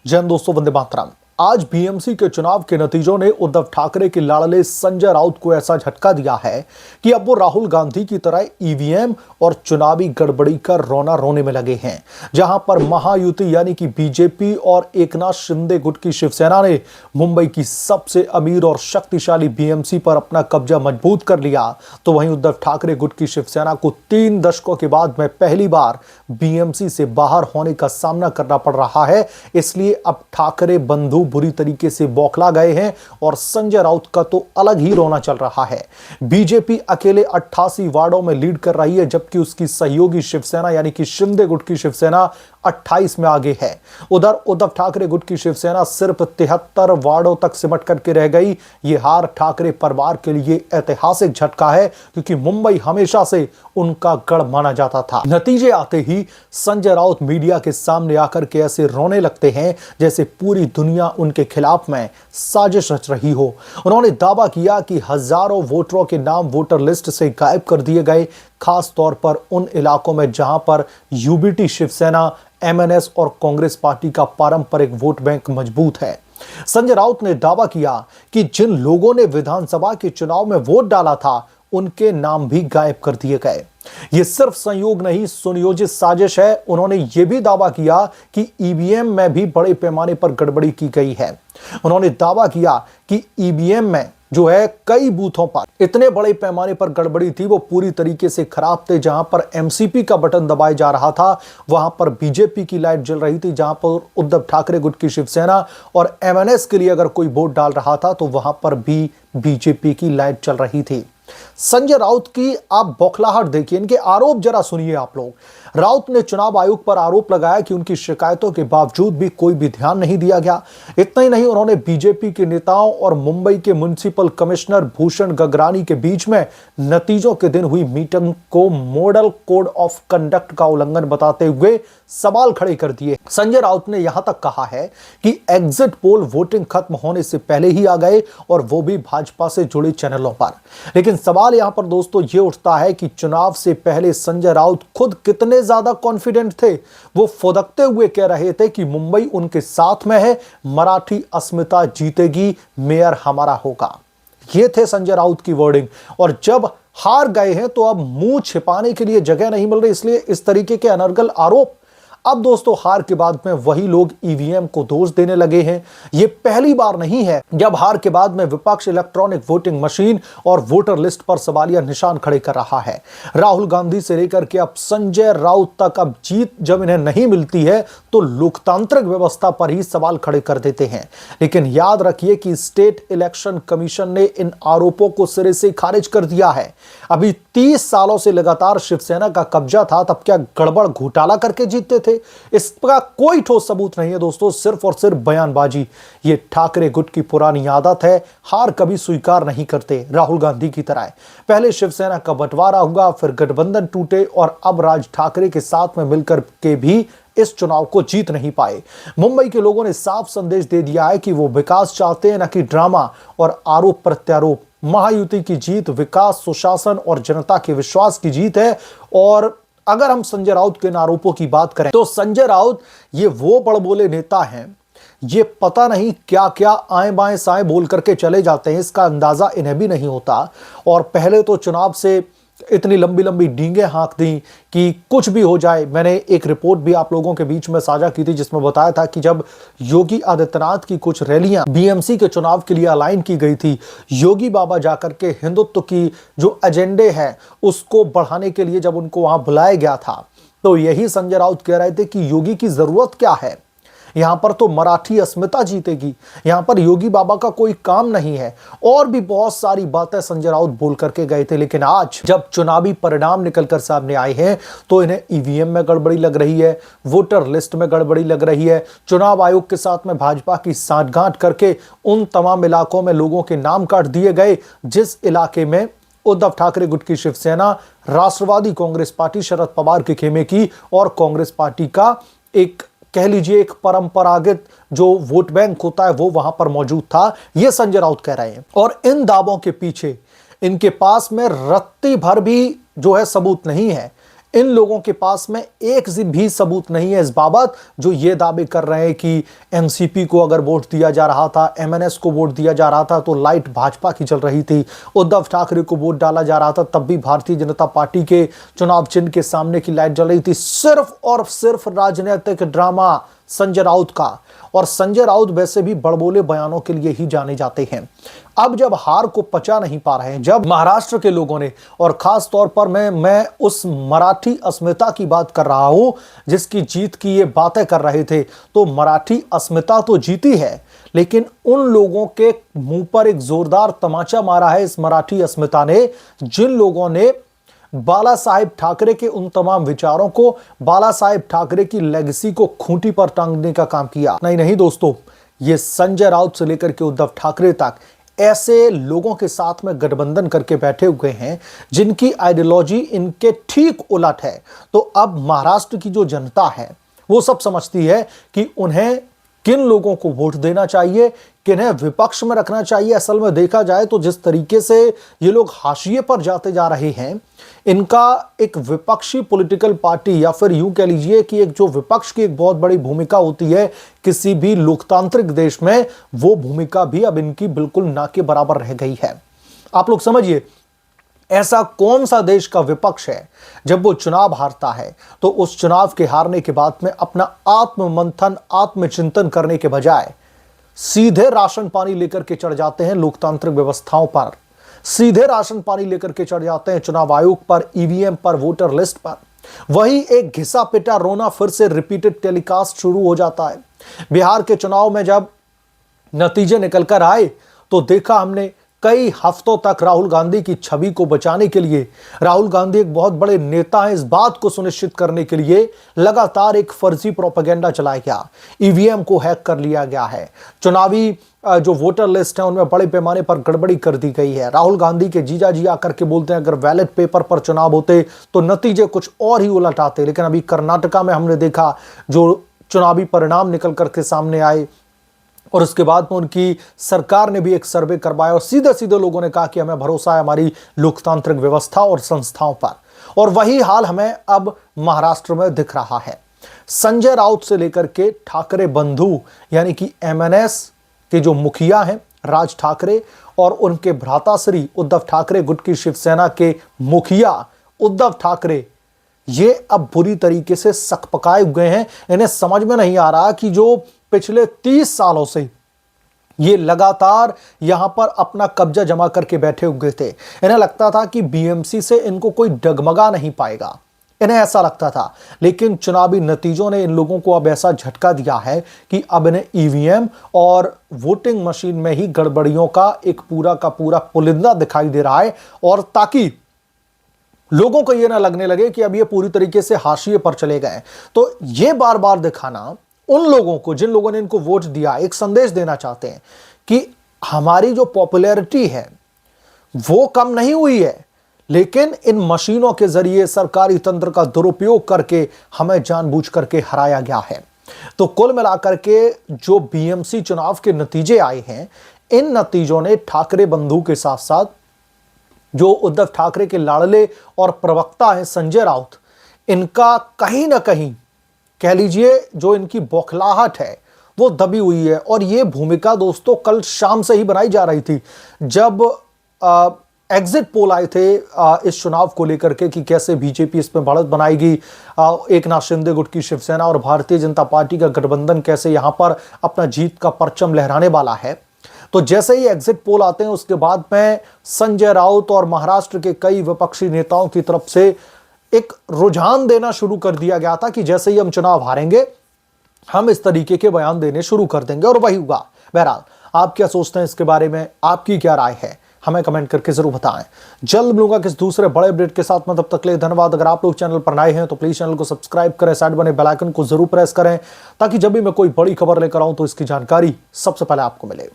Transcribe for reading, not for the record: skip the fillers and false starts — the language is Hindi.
जय हिंद दोस्तों, वंदे मातरम। आज बीएमसी के चुनाव के नतीजों ने उद्धव ठाकरे के लाड़ले संजय राउत को ऐसा झटका दिया है कि अब वो राहुल गांधी की तरह ईवीएम और चुनावी गड़बड़ी कर रोने में लगे हैं। जहां पर महायुति यानी कि बीजेपी और एकनाथ शिंदे गुट की शिवसेना ने मुंबई की सबसे अमीर और शक्तिशाली बीएमसी पर अपना कब्जा मजबूत कर लिया, तो वहीं उद्धव ठाकरे गुट की शिवसेना को 3 दशकों के बाद में पहली बार बीएमसी से बाहर होने का सामना करना पड़ रहा है। इसलिए अब ठाकरे बंधु बुरी तरीके से बौखला गए हैं और संजय राउत का तो अलग ही रोना चल रहा है। बीजेपी अकेले 88 वार्डों में लीड कर रही है, जबकि उसकी सहयोगी शिवसेना यानी कि शिंदे गुट की शिवसेना 28 में आगे है। उधर उद्धव ठाकरे गुट की शिवसेना सिर्फ 73 वार्डों तक सिमट करके रह गई। यह हार ठाकरे परिवार के लिए ऐतिहासिक झटका है, क्योंकि मुंबई हमेशा से उनका गढ़ माना जाता था। नतीजे आते ही संजय राउत मीडिया के सामने आकर के ऐसे रोने लगते हैं जैसे पूरी दुनिया उनके खिलाफ में साजिश रच रही हो। उन्होंने दावा किया कि हजारों वोटरों के नाम वोटर लिस्ट से गायब कर दिए गए, खास तौर पर उन इलाकों में जहां पर यूबीटी, शिवसेना, एमएनएस और कांग्रेस पार्टी का पारंपरिक वोट बैंक मजबूत है। संजय राउत ने दावा किया कि जिन लोगों ने विधानसभा के चुनाव में वोट डाला था, उनके नाम भी गायब कर दिए गए। यह सिर्फ संयोग नहीं, सुनियोजित साजिश है। उन्होंने यह भी दावा किया कि ईवीएम में भी बड़े पैमाने पर गड़बड़ी की गई है। उन्होंने दावा किया कि ईवीएम में जो है कई बूथों पर इतने बड़े पैमाने पर गड़बड़ी थी, वो पूरी तरीके से खराब थे। जहां पर एमसीपी का बटन दबाया जा रहा था, वहां पर बीजेपी की लाइट जल रही थी। जहां पर उद्धव ठाकरे गुट की शिवसेना और एमएनएस के लिए अगर कोई वोट डाल रहा था, तो वहां पर भी बीजेपी की लाइट चल रही थी। संजय राउत की आप बौखलाहट देखिए, इनके आरोप जरा सुनिए आप लोग। राउत ने चुनाव आयोग पर आरोप लगाया कि उनकी शिकायतों के बावजूद भी कोई भी ध्यान नहीं दिया गया। इतना ही नहीं, उन्होंने बीजेपी के नेताओं और मुंबई के म्युनिसिपल कमिश्नर भूषण गगरानी के बीच में नतीजों के दिन हुई मीटिंग को मॉडल कोड ऑफ कंडक्ट का उल्लंघन बताते हुए सवाल खड़े कर दिए। संजय राउत ने यहां तक कहा है कि एग्जिट पोल वोटिंग खत्म होने से पहले ही आ गए, और वो भी भाजपा से जुड़े चैनलों पर। लेकिन सवाल यहां पर दोस्तों ये उठता है कि चुनाव से पहले संजय राउत खुद कितने ज्यादा कॉन्फिडेंट थे। वो फुदकते हुए कह रहे थे कि मुंबई उनके साथ में है, मराठी अस्मिता जीतेगी, मेयर हमारा होगा। ये थे संजय राउत की वर्डिंग। और जब हार गए हैं तो अब मुंह छिपाने के लिए जगह नहीं मिल रही, इसलिए इस तरीके के अनर्गल आरोप। अब दोस्तों हार के बाद में वही लोग ईवीएम को दोष देने लगे हैं। यह पहली बार नहीं है जब हार के बाद में विपक्ष इलेक्ट्रॉनिक वोटिंग मशीन और वोटर लिस्ट पर सवालिया निशान खड़े कर रहा है। राहुल गांधी से लेकर के अब संजय राउत तक अब जीत जब इन्हें नहीं मिलती है, तो लोकतांत्रिक व्यवस्था पर ही सवाल खड़े कर देते हैं। लेकिन याद रखिए कि स्टेट इलेक्शन कमीशन ने इन आरोपों को सिरे से खारिज कर दिया है। अभी 30 सालों से लगातार शिवसेना का कब्जा था, तब क्या गड़बड़ घोटाला करके जीतते थे? इसका कोई ठोस सबूत नहीं है दोस्तों, सिर्फ और सिर्फ बयानबाजी। ये ठाकरे गुट की पुरानी आदत है, हार कभी स्वीकार नहीं करते। राहुल गांधी की तरह पहले शिवसेना का बंटवारा हुआ, फिर गठबंधन टूटे, और अब राज ठाकरे के साथ में मिलकर के भी इस चुनाव को जीत नहीं पाए। मुंबई के लोगों ने साफ संदेश दे दिया है कि वो विकास चाहते हैं, न कि ड्रामा और आरोप प्रत्यारोप। महायुति की जीत विकास, सुशासन और जनता के विश्वास की जीत है। और अगर हम संजय राउत के आरोपों की बात करें, तो संजय राउत ये वो बड़बोले नेता हैं, ये पता नहीं क्या क्या आए बाएं साएं बोल करके चले जाते हैं, इसका अंदाजा इन्हें भी नहीं होता। और पहले तो चुनाव से इतनी लंबी लंबी डींगे हाँक दी कि कुछ भी हो जाए। मैंने एक रिपोर्ट भी आप लोगों के बीच में साझा की थी, जिसमें बताया था कि जब योगी आदित्यनाथ की कुछ रैलियां बीएमसी के चुनाव के लिए अलाइन की गई थी, योगी बाबा जाकर के हिंदुत्व की जो एजेंडे है उसको बढ़ाने के लिए जब उनको वहां बुलाया गया था, तो यही संजय राउत कह रहे थे कि योगी की जरूरत क्या है, यहां पर तो मराठी अस्मिता जीतेगी, यहां पर योगी बाबा का कोई काम नहीं है। और भी बहुत सारी बातें संजय राउत बोल करके गए थे। लेकिन आज जब चुनावी परिणाम निकलकर सामने आए हैं, तो इन्हें ईवीएम में गड़बड़ी लग रही है, वोटर लिस्ट में गड़बड़ी लग रही है। चुनाव आयोग के साथ में भाजपा की सांठगांठ करके उन तमाम इलाकों में लोगों के नाम काट दिए गए जिस इलाके में उद्धव ठाकरे गुट की शिवसेना, राष्ट्रवादी कांग्रेस पार्टी शरद पवार के खेमे की और कांग्रेस पार्टी का एक कह लीजिए एक परंपरागत जो वोट बैंक होता है वो वहां पर मौजूद था। यह संजय राउत कह रहे हैं। और इन दावों के पीछे इनके पास में रत्ती भर भी जो है सबूत नहीं है। इन लोगों के पास में एक भी सबूत नहीं है इस बाबत जो ये दावे कर रहे हैं कि एनसीपी को अगर वोट दिया जा रहा था, एमएनएस को वोट दिया जा रहा था तो लाइट भाजपा की जल रही थी, उद्धव ठाकरे को वोट डाला जा रहा था तब भी भारतीय जनता पार्टी के चुनाव चिन्ह के सामने की लाइट जल रही थी। सिर्फ और सिर्फ राजनीतिक ड्रामा संजय राउत का। और संजय राउत वैसे भी बड़बोले बयानों के लिए ही जाने जाते हैं। अब जब हार को पचा नहीं पा रहे हैं, जब महाराष्ट्र के लोगों ने, और खास तौर पर मैं उस मराठी अस्मिता की बात कर रहा हूं जिसकी जीत की ये बातें कर रहे थे, तो मराठी अस्मिता तो जीती है लेकिन उन लोगों के मुंह पर एक जोरदार तमाचा मारा है इस मराठी अस्मिता ने जिन लोगों ने बाला साहेब ठाकरे के उन तमाम विचारों को, बाला साहेब ठाकरे की लेगेसी को खूंटी पर टांगने का काम किया। नहीं दोस्तों, ये संजय राउत से लेकर के उद्धव ठाकरे तक ऐसे लोगों के साथ में गठबंधन करके बैठे हुए हैं जिनकी आइडियोलॉजी इनके ठीक उलट है। तो अब महाराष्ट्र की जो जनता है वो सब समझती है कि उन्हें किन लोगों को वोट देना चाहिए, किन्हें विपक्ष में रखना चाहिए। असल में देखा जाए तो जिस तरीके से ये लोग हाशिए पर जाते जा रहे हैं, इनका एक विपक्षी पॉलिटिकल पार्टी या फिर यूं कह लीजिए कि एक जो विपक्ष की एक बहुत बड़ी भूमिका होती है किसी भी लोकतांत्रिक देश में, वो भूमिका भी अब इनकी बिल्कुल ना के बराबर रह गई है। आप लोग समझिए, ऐसा कौन सा देश का विपक्ष है जब वो चुनाव हारता है तो उस चुनाव के हारने के बाद में अपना आत्ममंथन, आत्मचिंतन करने के बजाय सीधे राशन पानी लेकर के चढ़ जाते हैं लोकतांत्रिक व्यवस्थाओं पर, सीधे राशन पानी लेकर के चढ़ जाते हैं चुनाव आयोग पर, ईवीएम पर, वोटर लिस्ट पर। वही एक घिसा पिटा रोना फिर से रिपीटेड टेलीकास्ट शुरू हो जाता है। बिहार के चुनाव में जब नतीजे निकल कर आए तो देखा हमने कई हफ्तों तक राहुल गांधी की छवि को बचाने के लिए, राहुल गांधी एक बहुत बड़े नेता हैं इस बात को सुनिश्चित करने के लिए लगातार एक फर्जी प्रोपेगेंडा चलाया गया। ईवीएम को हैक कर लिया गया है, चुनावी जो वोटर लिस्ट है उनमें बड़े पैमाने पर गड़बड़ी कर दी गई है। राहुल गांधी के जीजा जी आकर के बोलते हैं अगर बैलेट पेपर पर चुनाव होते तो नतीजे कुछ और ही उलट आते। लेकिन अभी कर्नाटका में हमने देखा जो चुनावी परिणाम निकल करके सामने आए और उसके बाद में उनकी सरकार ने भी एक सर्वे करवाया और सीधे सीधे लोगों ने कहा कि हमें भरोसा है हमारी लोकतांत्रिक व्यवस्था और संस्थाओं पर। और वही हाल हमें अब महाराष्ट्र में दिख रहा है। संजय राउत से लेकर के ठाकरे बंधु यानी कि एमएनएस के जो मुखिया हैं राज ठाकरे और उनके भ्राताश्री उद्धव ठाकरे, गुट की शिवसेना के मुखिया उद्धव ठाकरे, ये अब बुरी तरीके से सकपकाए हुए हैं। इन्हें समझ में नहीं आ रहा कि जो पिछले 30 सालों से ये लगातार यहां पर अपना कब्जा जमा करके बैठे हुए थे, इन्हें लगता था कि बीएमसी से इनको कोई डगमगा नहीं पाएगा, इन्हें ऐसा लगता था। लेकिन चुनावी नतीजों ने इन लोगों को अब ऐसा झटका दिया है कि अब इन्हें ईवीएम और वोटिंग मशीन में ही गड़बड़ियों का एक पूरा का पूरा पुलिंदा दिखाई दे रहा है। और ताकि लोगों को यह ना लगने लगे कि अब ये पूरी तरीके से हाशिए पर चले गए, तो ये बार बार दिखाना उन लोगों को जिन लोगों ने इनको वोट दिया एक संदेश देना चाहते हैं कि हमारी जो पॉपुलैरिटी है वो कम नहीं हुई है, लेकिन इन मशीनों के जरिए सरकारी तंत्र का दुरुपयोग करके हमें जानबूझ करके हराया गया है। तो कुल मिलाकर के जो बीएमसी चुनाव के नतीजे आए हैं, इन नतीजों ने ठाकरे बंधु के साथ साथ जो उद्धव ठाकरे के लाडले और प्रवक्ता हैं संजय राउत, इनका कहीं ना कहीं कह लीजिए जो इनकी बौखलाहट है वो दबी हुई है। और ये भूमिका दोस्तों कल शाम से ही बनाई जा रही थी जब एग्जिट पोल आए थे इस चुनाव को लेकर के कि कैसे बीजेपी इसमें बढ़त बनाएगी, एक नाथ शिंदे गुट की शिवसेना और भारतीय जनता पार्टी का गठबंधन कैसे यहां पर अपना जीत का परचम लहराने वाला है। तो जैसे ही एग्जिट पोल आते हैं उसके बाद में संजय राउत और महाराष्ट्र के कई विपक्षी नेताओं की तरफ से एक रुझान देना शुरू कर दिया गया था कि जैसे ही हम चुनाव हारेंगे हम इस तरीके के बयान देने शुरू कर देंगे, और वही हुआ। बहरहाल आप क्या सोचते हैं इसके बारे में, आपकी क्या राय है, हमें कमेंट करके जरूर बताएं। जल्द मिलूंगा किस दूसरे बड़े अपडेट के साथ में, तब तक के लिए धन्यवाद। अगर आप लोग चैनल पर नए हैं तो प्लीज चैनल को सब्सक्राइब करें, साइड बने बेल आइकन को जरूर प्रेस करें ताकि जब भी मैं कोई बड़ी खबर लेकर आऊं तो इसकी जानकारी सबसे पहले आपको मिले।